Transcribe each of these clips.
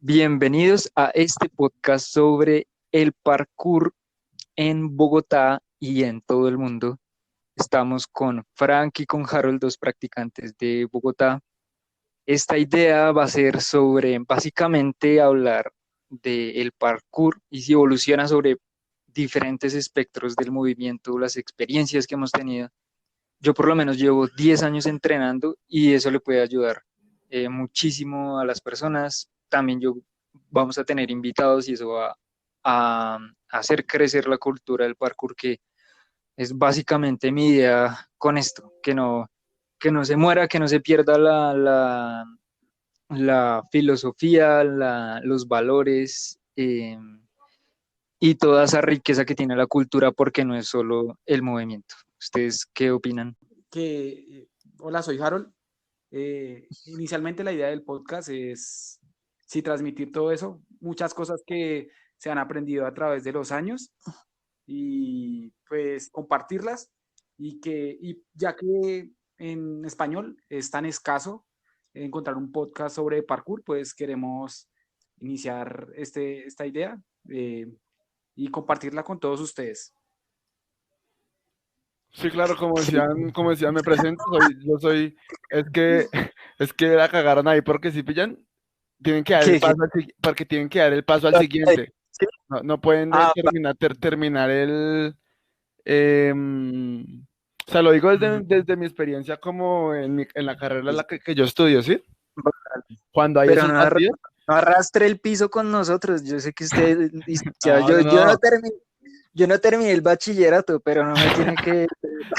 Bienvenidos a este podcast sobre el parkour en Bogotá y en todo el mundo. Estamos con Frank y con Harold, dos practicantes de Bogotá. Esta idea va a ser sobre básicamente hablar del parkour y si evoluciona sobre diferentes espectros del movimiento, las experiencias que hemos tenido. Yo por lo menos llevo 10 años entrenando y eso le puede ayudar muchísimo a las personas. También vamos a tener invitados y eso va a hacer crecer la cultura del parkour, que es básicamente mi idea con esto, que no se muera, que no se pierda la filosofía, los valores y toda esa riqueza que tiene la cultura, porque no es solo el movimiento. ¿Ustedes qué opinan? Hola, soy Harold. Inicialmente la idea del podcast es sí transmitir todo eso, muchas cosas que se han aprendido a través de los años y pues compartirlas y ya que en español es tan escaso encontrar un podcast sobre parkour, pues queremos iniciar esta idea y compartirla con todos ustedes. Sí, claro, como decían, me presento, es que la cagaron ahí porque si pillan, tienen que dar el ¿Qué? paso porque tienen que dar el paso al siguiente. Sí. No pueden Ah, terminar o sea, lo digo mm, desde mi experiencia como en la carrera en la que yo estudio, ¿sí? vale. Cuando hay Pero esos vacíos, no arrastre el piso con nosotros. Yo sé que usted, no, yo, no, no, yo no terminé el bachillerato, pero no me tiene que...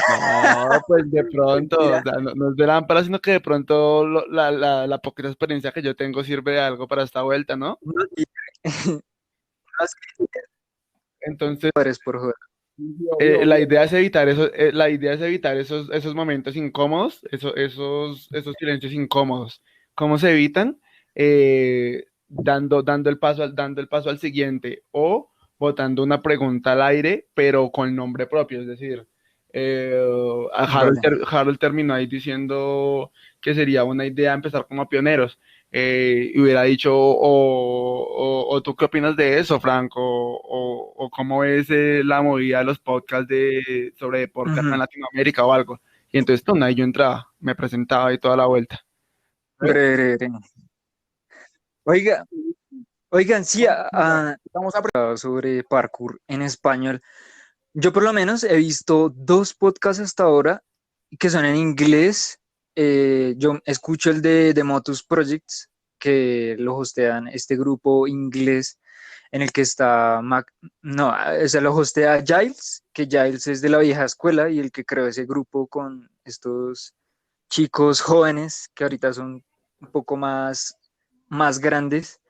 no, pues de pronto, o Mentira. sea, no es de lámpara, sino que de pronto la poquita experiencia que yo tengo sirve de algo para esta vuelta, ¿no? No, y- no, es que Entonces, eres por joder. la idea es evitar esos momentos incómodos, esos silencios incómodos. ¿Cómo se evitan? Dando el paso al siguiente o botando una pregunta al aire, pero con nombre propio. Es decir, Vale. Harold terminó ahí diciendo que sería una idea empezar como pioneros. Y hubiera dicho, o tú qué opinas de eso, Franco, o cómo es la movida de los podcasts sobre deporte acá en Ujú. Latinoamérica o algo. Y entonces, ahí yo entraba, me presentaba y toda la vuelta. ¿Eh? Breve, breve. Oiga, oigan, sí, Vamos a sobre parkour en español. Yo por lo menos he visto dos podcasts hasta ahora que son en inglés. Yo escucho el de Motus Projects, que lo hostean este grupo inglés en el que está no, ese lo hostea Giles, que Giles es de la vieja escuela y el que creó ese grupo con estos chicos jóvenes que ahorita son un poco más grandes.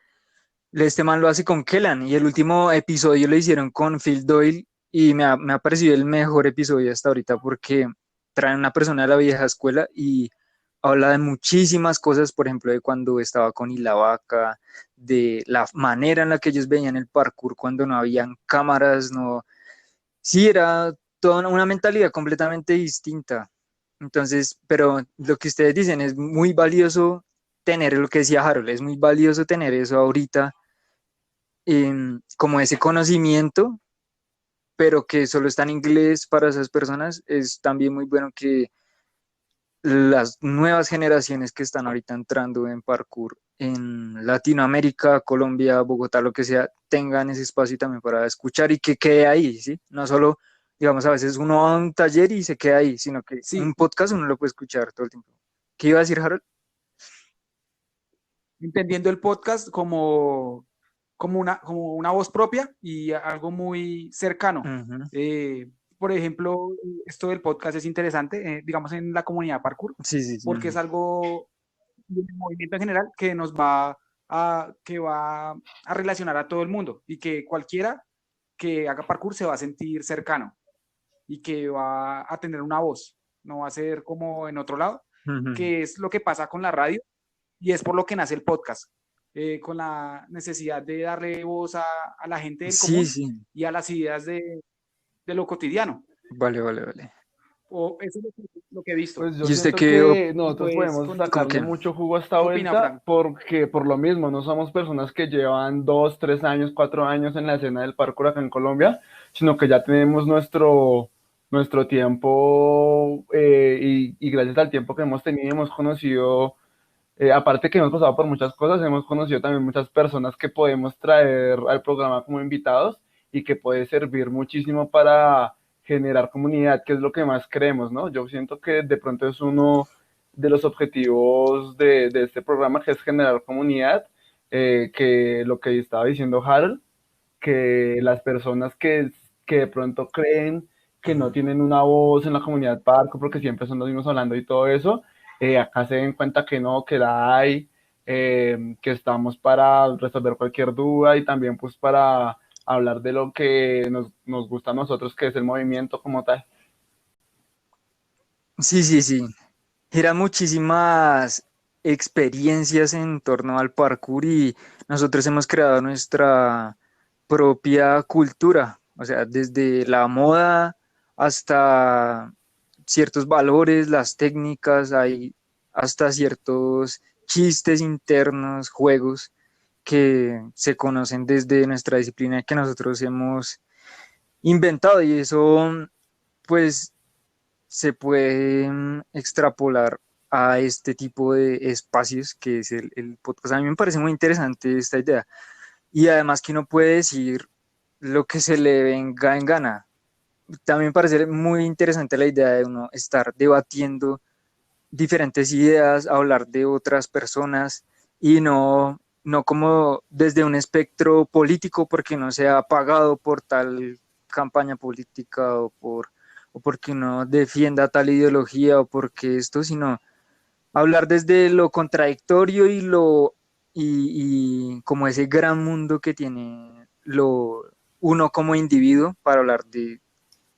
Este man lo hace con Kellan y el último episodio lo hicieron con Phil Doyle y me ha parecido el mejor episodio hasta ahorita porque traen una persona de la vieja escuela y habla de muchísimas cosas, por ejemplo, de cuando estaba con Ilavaca, de la manera en la que ellos veían el parkour cuando no habían cámaras, no, sí, era toda una mentalidad completamente distinta. Entonces, pero lo que ustedes dicen es muy valioso tener lo que decía Harold, es muy valioso tener eso ahorita como ese conocimiento, pero que solo está en inglés para esas personas, es también muy bueno que las nuevas generaciones que están ahorita entrando en parkour en Latinoamérica, Colombia, Bogotá, lo que sea, tengan ese espacio también para escuchar y que quede ahí, ¿sí? No solo, digamos, a veces uno va a un taller y se queda ahí, sino que Sí, un podcast uno lo puede escuchar todo el tiempo. ¿Qué iba a decir, Harold? entendiendo el podcast como una voz propia y algo muy cercano. Ujú. Eh, por ejemplo, esto del podcast es interesante, digamos, en la comunidad parkour, Sí, sí, sí. porque es algo de movimiento en general que va a relacionar a todo el mundo y que cualquiera que haga parkour se va a sentir cercano y que va a tener una voz, no va a ser como en otro lado, Ujú. que es lo que pasa con la radio y es por lo que nace el podcast, con la necesidad de darle voz a la gente del Sí, común sí. y a las ideas de lo cotidiano. Vale, vale, vale. O eso es lo que he visto. Pues yo ¿Y usted siento qué que Y nosotros pues, podemos como sacarle que? mucho jugo a esta ¿qué opina, vuelta Frank? porque por lo mismo no somos personas que llevan 2, 3 años, 4 años en la escena del parkour acá en Colombia, sino que ya tenemos nuestro tiempo y gracias al tiempo que hemos tenido hemos conocido, aparte que hemos pasado por muchas cosas, hemos conocido también muchas personas que podemos traer al programa como invitados y que puede servir muchísimo para generar comunidad, que es lo que más creemos, ¿no? Yo siento que de pronto es uno de los objetivos de este programa, que es generar comunidad, que lo que estaba diciendo Harold, que las personas que de pronto creen que no tienen una voz en la comunidad parco porque siempre son los mismos hablando y todo eso, acá se den cuenta que no, que la hay, que estamos para resolver cualquier duda y también pues para hablar de lo que nos gusta a nosotros, que es el movimiento como tal. Sí, sí, sí. Eran muchísimas experiencias en torno al parkour y nosotros hemos creado nuestra propia cultura, o sea, desde la moda hasta ciertos valores, las técnicas, hay hasta ciertos chistes internos, juegos que se conocen desde nuestra disciplina que nosotros hemos inventado y eso pues se pueden extrapolar a este tipo de espacios que es el podcast. A mí me parece muy interesante esta idea. Y además que uno puede decir lo que se le venga en gana. También me parece muy interesante la idea de uno estar debatiendo diferentes ideas, hablar de otras personas y no como desde un espectro político porque no sea pagado por tal campaña política o porque uno defienda tal ideología o porque esto, sino hablar desde lo contradictorio y como ese gran mundo que tiene uno como individuo para hablar de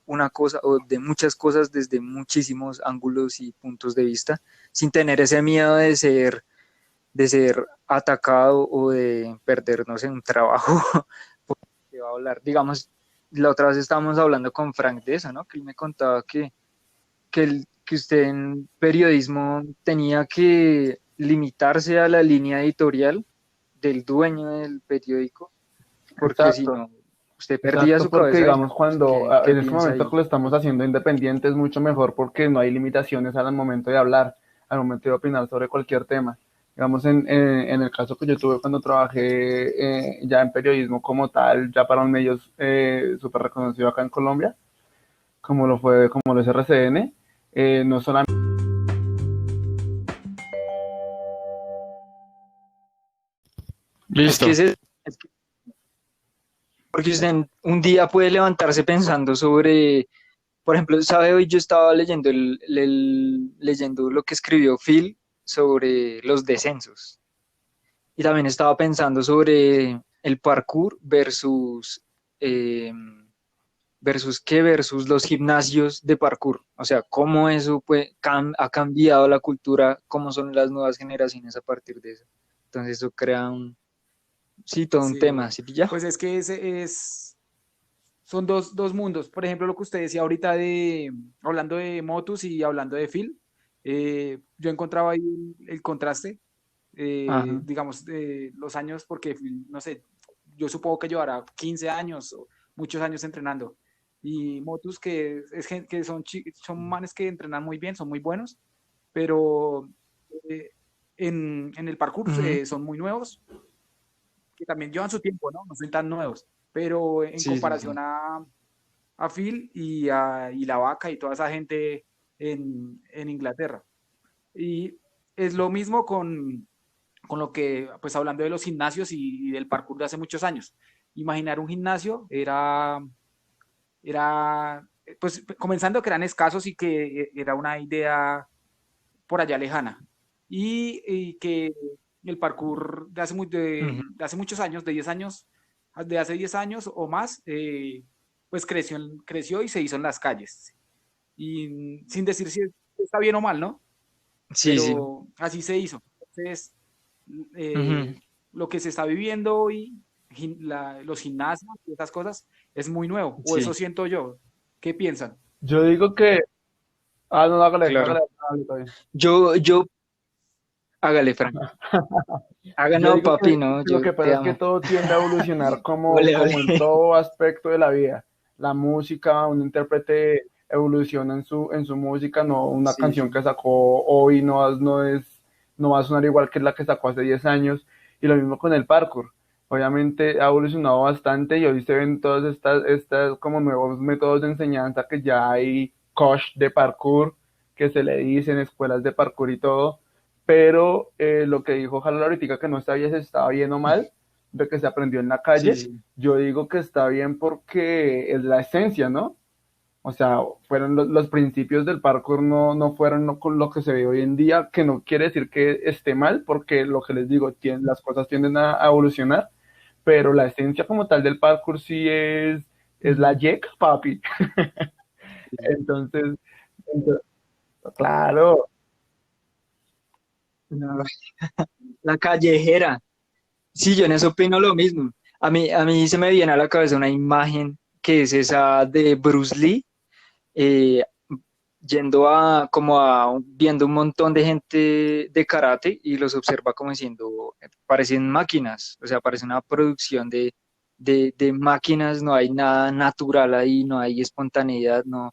una cosa o de muchas cosas desde muchísimos ángulos y puntos de vista, sin tener ese miedo de ser atacado o de perder, no sé, un trabajo. Que va a hablar. Digamos, la otra vez estábamos hablando con Frank de eso, ¿no? Que él me contaba que usted en periodismo tenía que limitarse a la línea editorial del dueño del periódico, porque si Exacto. no, usted perdía Exacto, su porque cabeza ahí, digamos ¿no? cuando ¿Qué en este piensa momento ahí? que lo estamos haciendo independiente es mucho mejor porque no hay limitaciones al momento de hablar, al momento de opinar sobre cualquier tema. Digamos, en el caso que yo tuve cuando trabajé ya en periodismo como tal, ya para un medio súper reconocido acá en Colombia, como lo es RCN, no solamente... Es que Listo. porque usted un día puede levantarse pensando sobre, por ejemplo, sabe, hoy yo estaba leyendo, leyendo lo que escribió Phil sobre los descensos y también estaba pensando sobre el parkour eh, versus los gimnasios de parkour, o sea, cómo eso ha cambiado la cultura, cómo son las nuevas generaciones a partir de eso. Entonces eso crea sí, todo un tema, Sí, ¿sí pilla? pues es que son dos mundos. Por ejemplo, lo que usted decía ahorita hablando de Motus y hablando de Phil, yo encontraba ahí el contraste, Ajá. digamos, los años, porque no sé, yo supongo que llevará 15 años o muchos años entrenando. Y Motus, que son manes que entrenan muy bien, son muy buenos, pero eh, en el parkour Ujú. son muy nuevos, que también llevan su tiempo, ¿no? No son tan nuevos, pero en Sí, sí, sí. comparación a Phil y la vaca y toda esa gente en Inglaterra. Y es lo mismo con lo que, pues hablando de los gimnasios y del parkour de hace muchos años. Imaginar un gimnasio era, pues comenzando que eran escasos y que era una idea por allá lejana. Y que el parkour Ujú. de hace muchos años, de 10 años, de hace 10 años o más, pues creció y se hizo en las calles. Y sin decir si está bien o mal, ¿no? Sí, sí. Pero así se hizo. Entonces, Ujú. eh, lo que se está viviendo hoy, los gimnasios y esas cosas, es muy nuevo, o eso Sí. siento yo. ¿Qué piensan? Yo digo que Ah, no, hágale, Claro. hágale, hágale, está bien. Yo, hágale, Frank. Haga Yo no, digo papi, no, que lo yo que te pasa es que amo. todo tiende a evolucionar Ole, ole. como en todo aspecto de la vida. La música, un intérprete evoluciona en su música, no una Sí, canción sí. que sacó hoy no va a sonar igual que la que sacó hace 10 años. Y lo mismo con el parkour. Obviamente ha evolucionado bastante y hoy se ven todas estas como nuevos métodos de enseñanza que ya hay coach de parkour que se le dicen escuelas de parkour y todo, pero lo que dijo Jalo ahorita que no sabía si estaba bien o mal, de que se aprendió en la Sí, calle, sí. yo digo que está bien porque es la esencia, ¿no? O sea, fueron los principios del parkour, no fueron con lo que se ve hoy en día, que no quiere decir que esté mal, porque lo que les digo, las cosas tienden a evolucionar, pero la esencia como tal del parkour sí es la Ujú. yek, papi. Entonces, entonces, claro, No, la callejera. Sí, yo en eso opino lo mismo. A mí se me viene a la cabeza una imagen que es esa de Bruce Lee, eh, yendo viendo un montón de gente de karate y los observa como diciendo, parecen máquinas, o sea, parece una producción de máquinas, no hay nada natural ahí, no hay espontaneidad, no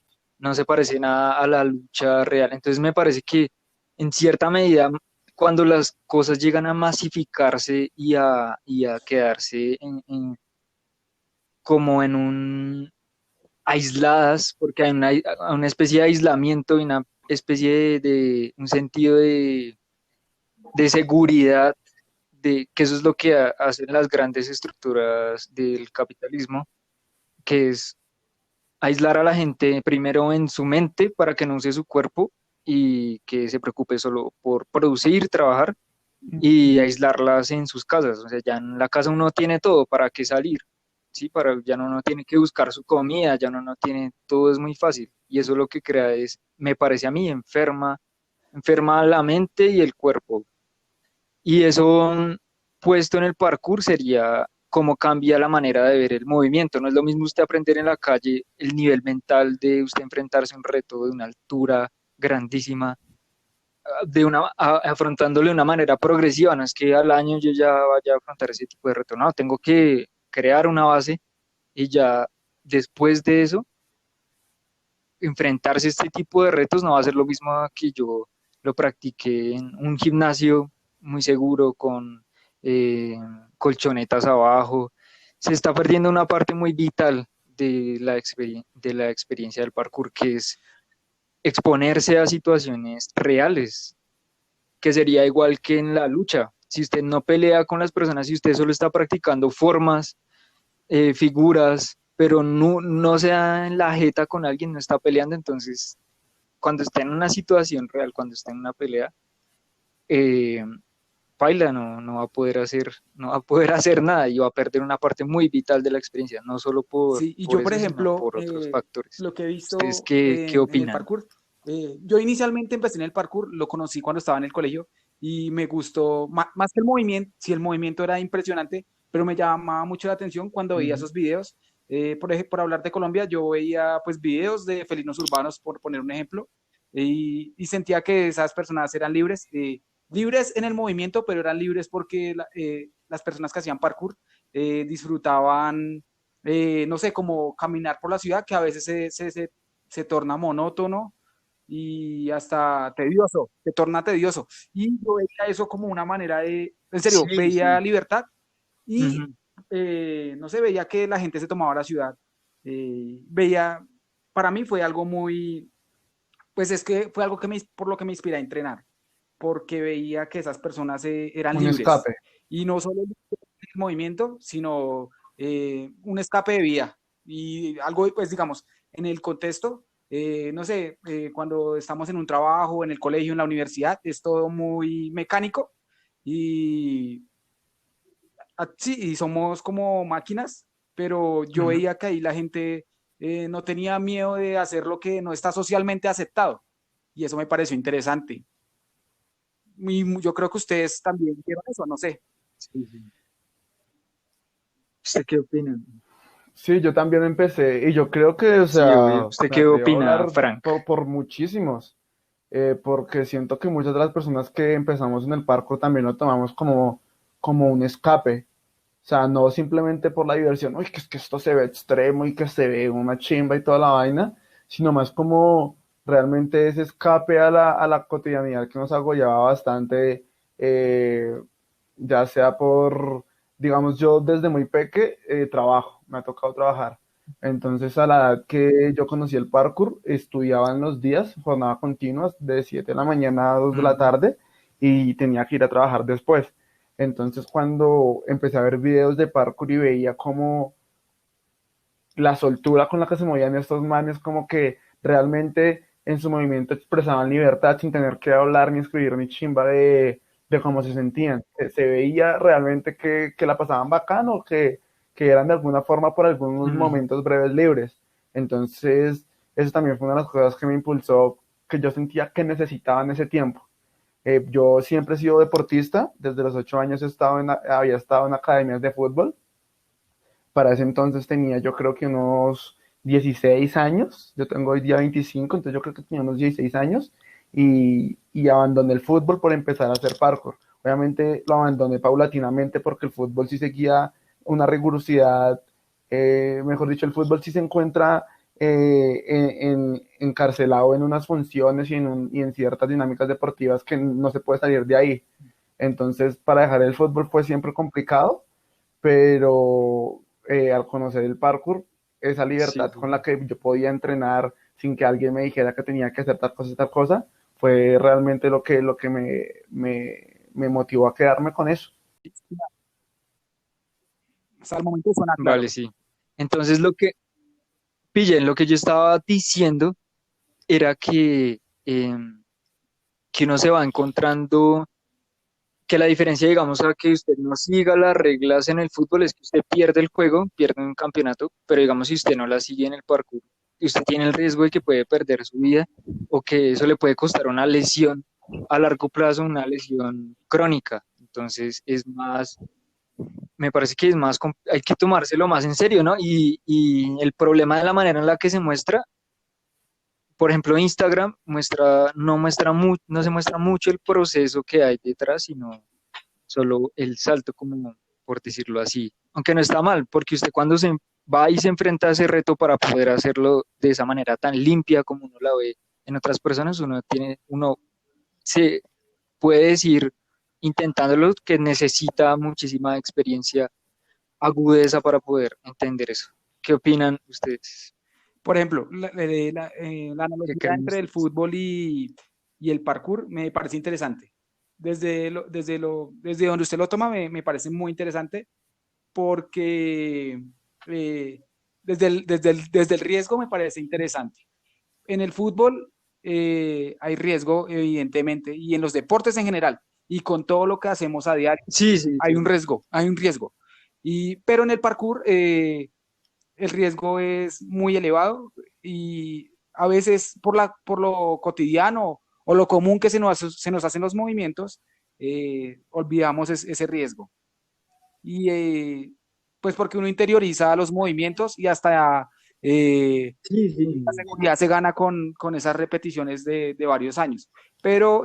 se parece nada a la lucha real. Entonces me parece que en cierta medida, cuando las cosas llegan a masificarse y a quedarse como en un aisladas, porque hay una especie de aislamiento y una especie un sentido de seguridad, de que eso es lo que hacen las grandes estructuras del capitalismo, que es aislar a la gente primero en su mente para que no use su cuerpo y que se preocupe solo por producir, trabajar y aislarlas en sus casas. O sea, ya en la casa uno tiene todo, ¿para qué salir? Sí, ya no tiene que buscar su comida, ya no tiene, todo es muy fácil. Y eso lo que crea es, me parece a mí, enferma la mente y el cuerpo. Y eso puesto en el parkour sería cómo cambia la manera de ver el movimiento. No es lo mismo usted aprender en la calle el nivel mental de usted enfrentarse a un reto de una altura grandísima afrontándolo de una manera progresiva, no es que al año yo ya vaya a afrontar ese tipo de reto, no, tengo que crear una base y ya después de eso, enfrentarse a este tipo de retos no va a ser lo mismo a que yo lo practiqué en un gimnasio muy seguro con eh, colchonetas abajo. Se está perdiendo una parte muy vital de la experiencia del parkour, que es exponerse a situaciones reales, que sería igual que en la lucha. Si usted no pelea con las personas, si usted solo está practicando formas, figuras, pero no se da en la jeta con alguien, no está peleando, entonces cuando está en una situación real, cuando está en una pelea, eh, paila, no va a poder hacer, no va a poder hacer nada y va a perder una parte muy vital de la experiencia, no solo Sí, y por yo, por eso, sino ejemplo, por otros factores. lo que he ¿Ustedes visto qué en el opinan? parkour, yo inicialmente empecé en el parkour, lo conocí cuando estaba en el colegio y me gustó, más que el movimiento, sí, el movimiento era impresionante, pero me llamaba mucho la atención cuando veía Ujú. esos videos. Por ejemplo, por hablar de Colombia, yo veía pues videos de felinos urbanos, por poner un ejemplo, y sentía que esas personas eran libres, libres en el movimiento, pero eran libres porque las personas que hacían parkour disfrutaban no sé, como caminar por la ciudad, que a veces se torna monótono y hasta tedioso, se torna tedioso. Y yo veía eso como una manera en serio, Sí, veía sí. libertad y, Ujú. no sé, veía que la gente se tomaba la ciudad. Veía, para mí fue algo muy, pues es que fue algo por lo que me inspiré a entrenar, porque veía que esas personas eran un libres. escape. Y no solo el movimiento, sino un escape de vida. Y algo, pues digamos, en el contexto, no sé, cuando estamos en un trabajo, en el colegio, en la universidad, es todo muy mecánico y, sí, y somos como máquinas, pero yo Ujú. veía que ahí la gente no tenía miedo de hacer lo que no está socialmente aceptado. Y eso me pareció interesante. Y yo creo que ustedes también vieron eso, no sé. Sí, sí. ¿Usted qué opina? Sí, yo también empecé y yo creo que, o Sí, sea, obvio. ¿Usted me qué atrevo a opina, hablar Frank? por muchísimos, porque siento que muchas de las personas que empezamos en el parkour también lo tomamos como un escape. O sea, no simplemente por la diversión, uy, que es que esto se ve extremo y que se ve una chimba y toda la vaina, sino más como realmente ese escape a la cotidianidad que nos agobiaba bastante, ya sea por, digamos, yo desde muy peque trabajo, me ha tocado trabajar. Entonces, a la edad que yo conocí el parkour, estudiaba en los días, jornada continua, de 7 de la mañana a 2 de la Ujú. tarde, y tenía que ir a trabajar después. Entonces, cuando empecé a ver videos de parkour y veía como la soltura con la que se movían estos manes, como que realmente en su movimiento expresaban libertad sin tener que hablar ni escribir ni chimba de cómo se sentían. Se veía realmente que la pasaban bacano, que eran de alguna forma por algunos Ujú. momentos breves libres. Entonces, eso también fue una de las cosas que me impulsó, que yo sentía que necesitaba en ese tiempo. Yo siempre he sido deportista, desde los 8 años había estado en academias de fútbol. Para ese entonces tenía yo creo que unos 16 años, yo tengo hoy día 25, entonces yo creo que tenía unos 16 años y abandoné el fútbol por empezar a hacer parkour. Obviamente lo abandoné paulatinamente porque el fútbol sí seguía una rigurosidad, mejor dicho, el fútbol sí se encuentra encarcelado en unas funciones y en ciertas dinámicas deportivas que no se puede salir de ahí. Entonces, para dejar el fútbol fue siempre complicado, pero al conocer el parkour, esa Sí, libertad sí. con la que yo podía entrenar sin que alguien me dijera que tenía que hacer tal cosa, fue realmente lo que me motivó a quedarme con eso. Hasta el momento suena claro. Vale, sí. Entonces pillen, lo que yo estaba diciendo era que uno se va encontrando que la diferencia, digamos, a que usted no siga las reglas en el fútbol es que usted pierde el juego, pierde un campeonato, pero digamos, si usted no la sigue en el parkour, y usted tiene el riesgo de que puede perder su vida o que eso le puede costar una lesión a largo plazo, una lesión crónica. Entonces, me parece que hay que tomárselo más en serio, ¿no? Y el problema de la manera en la que se muestra, por ejemplo, Instagram no se muestra mucho el proceso que hay detrás, sino solo el salto, como por decirlo así. Aunque no está mal, porque usted cuando se va y se enfrenta a ese reto para poder hacerlo de esa manera tan limpia como uno la ve en otras personas, uno se puede decir intentándolo que necesita muchísima experiencia, agudeza para poder entender eso. ¿Qué opinan ustedes? Por ejemplo, la ¿Qué analogía creen entre el ustedes? fútbol y el parkour me parece interesante. Desde donde usted lo toma me parece muy interesante porque eh, desde el riesgo me parece interesante. En el fútbol hay riesgo, evidentemente, y en los deportes en general, y con todo lo que hacemos a diario, Sí, sí, hay un sí. riesgo, hay un riesgo. Pero en el parkour el riesgo es muy elevado y a veces por lo cotidiano o lo común que se nos hacen los movimientos, olvidamos ese riesgo. Y pues porque uno interioriza los movimientos y hasta Sí, la sí. seguridad se gana con esas repeticiones de varios años. Pero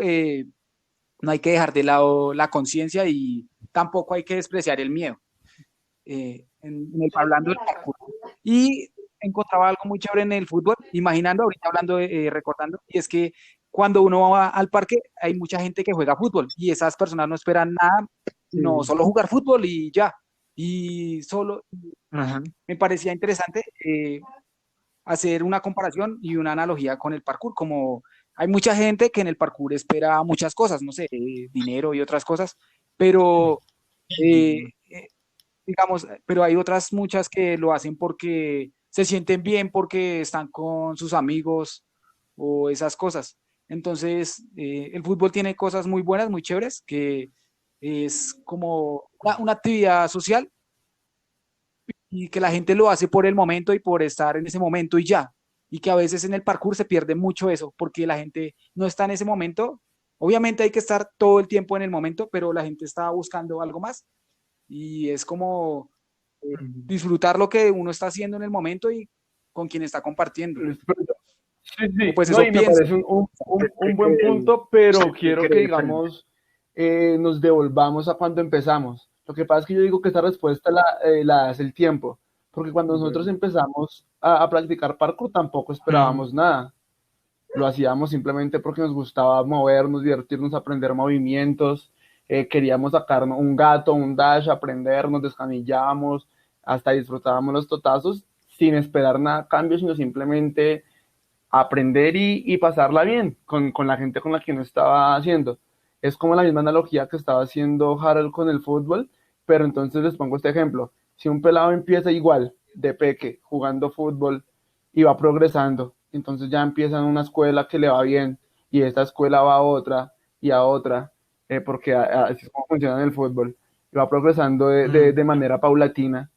no hay que dejar de lado la conciencia y tampoco hay que despreciar el miedo. Hablando del parkour. Y encontraba algo muy chévere en el fútbol, imaginando, ahorita hablando, recordando, y es que cuando uno va al parque hay mucha gente que juega fútbol y esas personas no esperan nada, sino Sí. solo jugar fútbol y ya. Y solo Ajá. me parecía interesante hacer una comparación y una analogía con el parkour, como hay mucha gente que en el parkour espera muchas cosas, no sé, dinero y otras cosas, pero eh, eh, digamos, pero hay otras muchas que lo hacen porque se sienten bien, porque están con sus amigos o esas cosas. Entonces, el fútbol tiene cosas muy buenas, muy chéveres, que es como una actividad social y que la gente lo hace por el momento y por estar en ese momento y ya. Y que a veces en el parkour se pierde mucho eso, porque la gente no está en ese momento. Obviamente hay que estar todo el tiempo en el momento, pero la gente está buscando algo más y es como disfrutar lo que uno está haciendo en el momento y con quien está compartiendo. Sí, O pues no, eso y me pienso. parece un buen Creer, punto, pero siempre quiero que, creer, perdón. digamos, nos devolvamos a cuando empezamos. Lo que pasa es que yo digo que esta respuesta la hace el tiempo, porque cuando nosotros empezamos a practicar parkour tampoco Ujú. esperábamos nada. Lo hacíamos simplemente porque nos gustaba movernos, divertirnos, aprender movimientos, queríamos sacarnos un gato, un dash, aprendernos, descamillábamos, hasta disfrutábamos los totazos sin esperar nada a cambio, sino simplemente aprender y pasarla bien con la gente con la que uno estaba haciendo. Es como la misma analogía que estaba haciendo Harold con el fútbol, pero entonces les pongo este ejemplo. Si un pelado empieza igual, de peque, jugando fútbol y va progresando, entonces ya empieza en una escuela que le va bien y esta escuela va a otra y a otra, porque así es como funciona en el fútbol, y va progresando de manera paulatina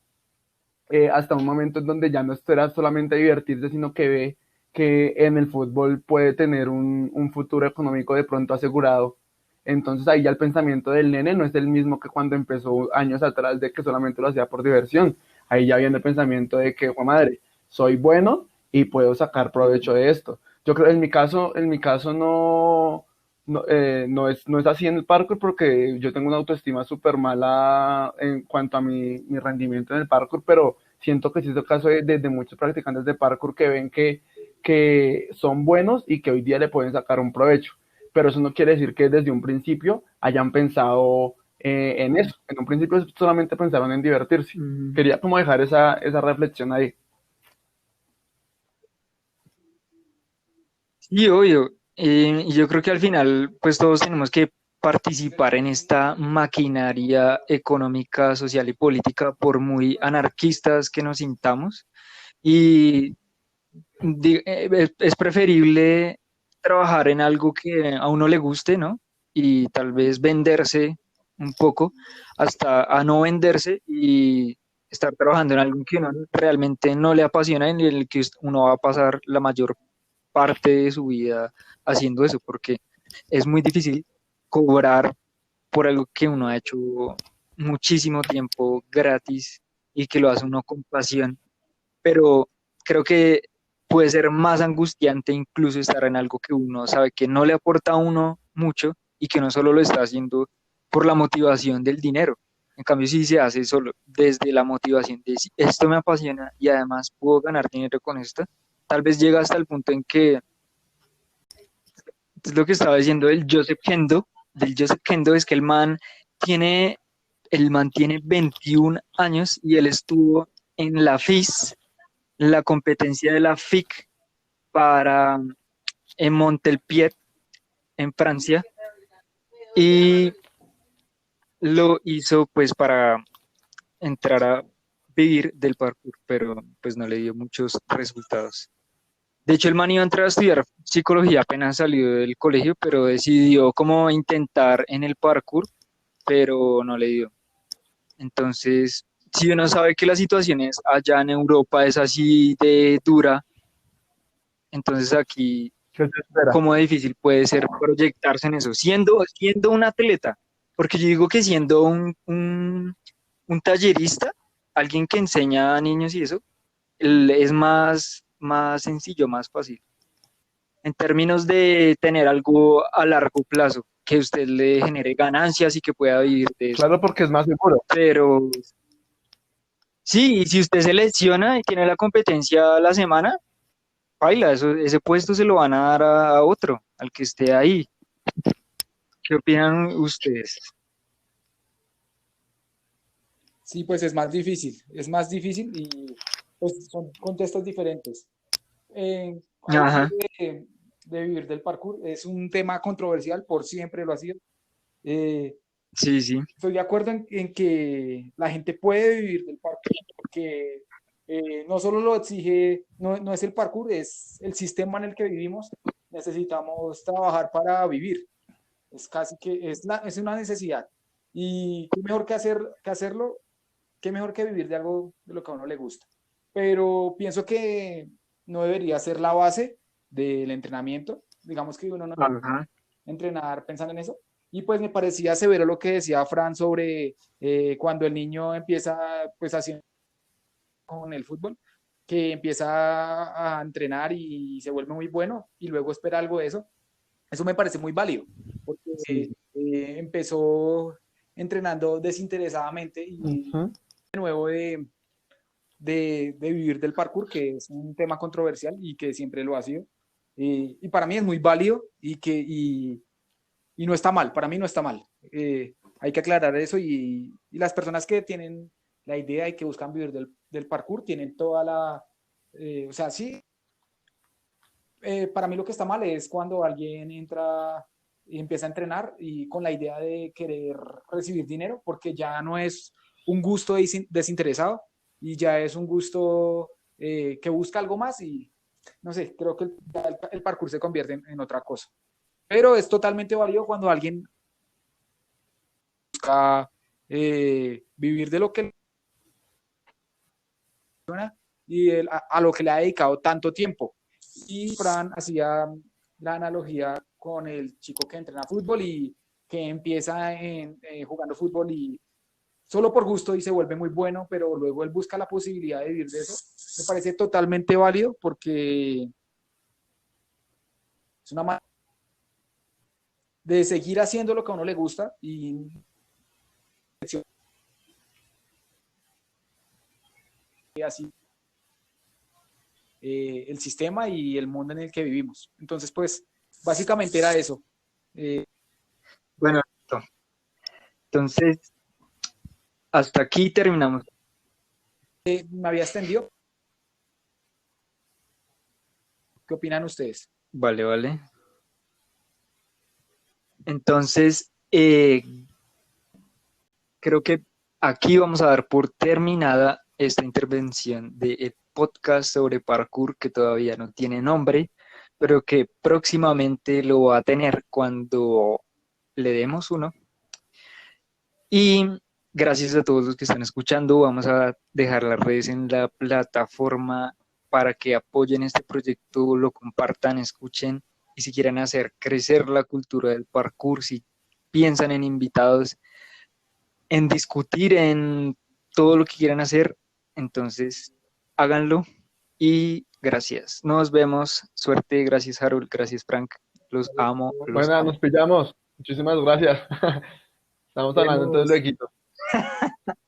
hasta un momento en donde ya no espera solamente divertirse, sino que ve que en el fútbol puede tener un futuro económico de pronto asegurado. Entonces ahí ya el pensamiento del nene no es el mismo que cuando empezó años atrás de que solamente lo hacía por diversión. Ahí ya viene el pensamiento de que, oh, madre, soy bueno y puedo sacar provecho de esto. Yo creo, en mi caso no es así en el parkour porque yo tengo una autoestima súper mala en cuanto a mi rendimiento en el parkour, pero siento que sí es el caso de muchos practicantes de parkour que ven que son buenos y que hoy día le pueden sacar un provecho. Pero eso no quiere decir que desde un principio hayan pensado en eso. En un principio solamente pensaron en divertirse. Ujú. Quería como dejar esa reflexión ahí. Sí, obvio. Y yo creo que al final, pues todos tenemos que participar en esta maquinaria económica, social y política, por muy anarquistas que nos sintamos. Y es preferible trabajar en algo que a uno le guste, ¿no? Y tal vez venderse un poco hasta a no venderse y estar trabajando en algo que uno realmente no le apasiona y en el que uno va a pasar la mayor parte de su vida haciendo eso, porque es muy difícil cobrar por algo que uno ha hecho muchísimo tiempo gratis y que lo hace uno con pasión, pero creo que puede ser más angustiante incluso estar en algo que uno sabe que no le aporta a uno mucho y que no solo lo está haciendo por la motivación del dinero. En cambio, si se hace solo desde la motivación de si esto me apasiona y además puedo ganar dinero con esto, tal vez llega hasta el punto en que es lo que estaba diciendo del Joseph Kendo es que tiene, el man tiene 21 años y él estuvo en la FIS, la competencia de la FIC para en Montpellier, en Francia, y lo hizo pues para entrar a vivir del parkour, pero pues no le dio muchos resultados. De hecho, el man iba a entrar a estudiar psicología apenas salió del colegio, pero decidió como intentar en el parkour, pero no le dio. Entonces, si uno sabe que la situación es allá en Europa es así de dura, entonces aquí ¿Qué se espera? cómo difícil puede ser proyectarse en eso, siendo un atleta, porque yo digo que siendo un tallerista, alguien que enseña a niños y eso, es más sencillo, más fácil. En términos de tener algo a largo plazo, que usted le genere ganancias y que pueda vivir de eso. Claro, porque es más seguro. Pero sí, y si usted se lesiona y tiene la competencia a la semana, baila, ese puesto se lo van a dar a otro, al que esté ahí. ¿Qué opinan ustedes? Sí, pues es más difícil y pues son contextos diferentes. Hablando Ajá, de vivir del parkour, es un tema controversial, por siempre lo ha sido. Eh, sí, sí. Estoy de acuerdo en que la gente puede vivir del parkour, porque no solo lo exige, no es el parkour, es el sistema en el que vivimos. Necesitamos trabajar para vivir. Es casi que es una necesidad. Y qué mejor que hacerlo, qué mejor que vivir de algo de lo que a uno le gusta. Pero pienso que no debería ser la base del entrenamiento. Digamos que uno no Ajá. entrenar pensando en eso. Y pues me parecía severo lo que decía Fran sobre cuando el niño empieza pues haciendo con el fútbol, que empieza a entrenar y se vuelve muy bueno y luego espera algo de eso. Eso me parece muy válido, porque Sí. empezó entrenando desinteresadamente y Ujú. de nuevo de vivir del parkour, que es un tema controversial y que siempre lo ha sido. Y para mí es muy válido y no está mal, para mí no está mal. Hay que aclarar eso y las personas que tienen la idea y que buscan vivir del parkour tienen toda la... o sea, sí, para mí lo que está mal es cuando alguien entra y empieza a entrenar y con la idea de querer recibir dinero, porque ya no es un gusto desinteresado y ya es un gusto que busca algo más y no sé, creo que el parkour se convierte en otra cosa. Pero es totalmente válido cuando alguien busca vivir de lo que le funciona y a lo que le ha dedicado tanto tiempo. Y Fran hacía la analogía con el chico que entrena fútbol y que empieza jugando fútbol y solo por gusto y se vuelve muy bueno, pero luego él busca la posibilidad de vivir de eso. Me parece totalmente válido porque es una manera de seguir haciendo lo que a uno le gusta y así el sistema y el mundo en el que vivimos. Entonces, pues, básicamente era eso. Bueno, listo. Entonces, hasta aquí terminamos. Me había extendido. ¿Qué opinan ustedes? Vale, vale. Entonces, creo que aquí vamos a dar por terminada esta intervención del podcast sobre parkour que todavía no tiene nombre, pero que próximamente lo va a tener cuando le demos uno. Y gracias a todos los que están escuchando. Vamos a dejar las redes en la plataforma para que apoyen este proyecto, lo compartan, escuchen y si quieren hacer crecer la cultura del parkour, si piensan en invitados, en discutir, en todo lo que quieran hacer, entonces háganlo y gracias. Nos vemos. Suerte. Gracias, Harold. Gracias, Frank. Los amo. Los Bueno, amo. nos pillamos. Muchísimas gracias. Estamos hablando entonces Vemos. luego.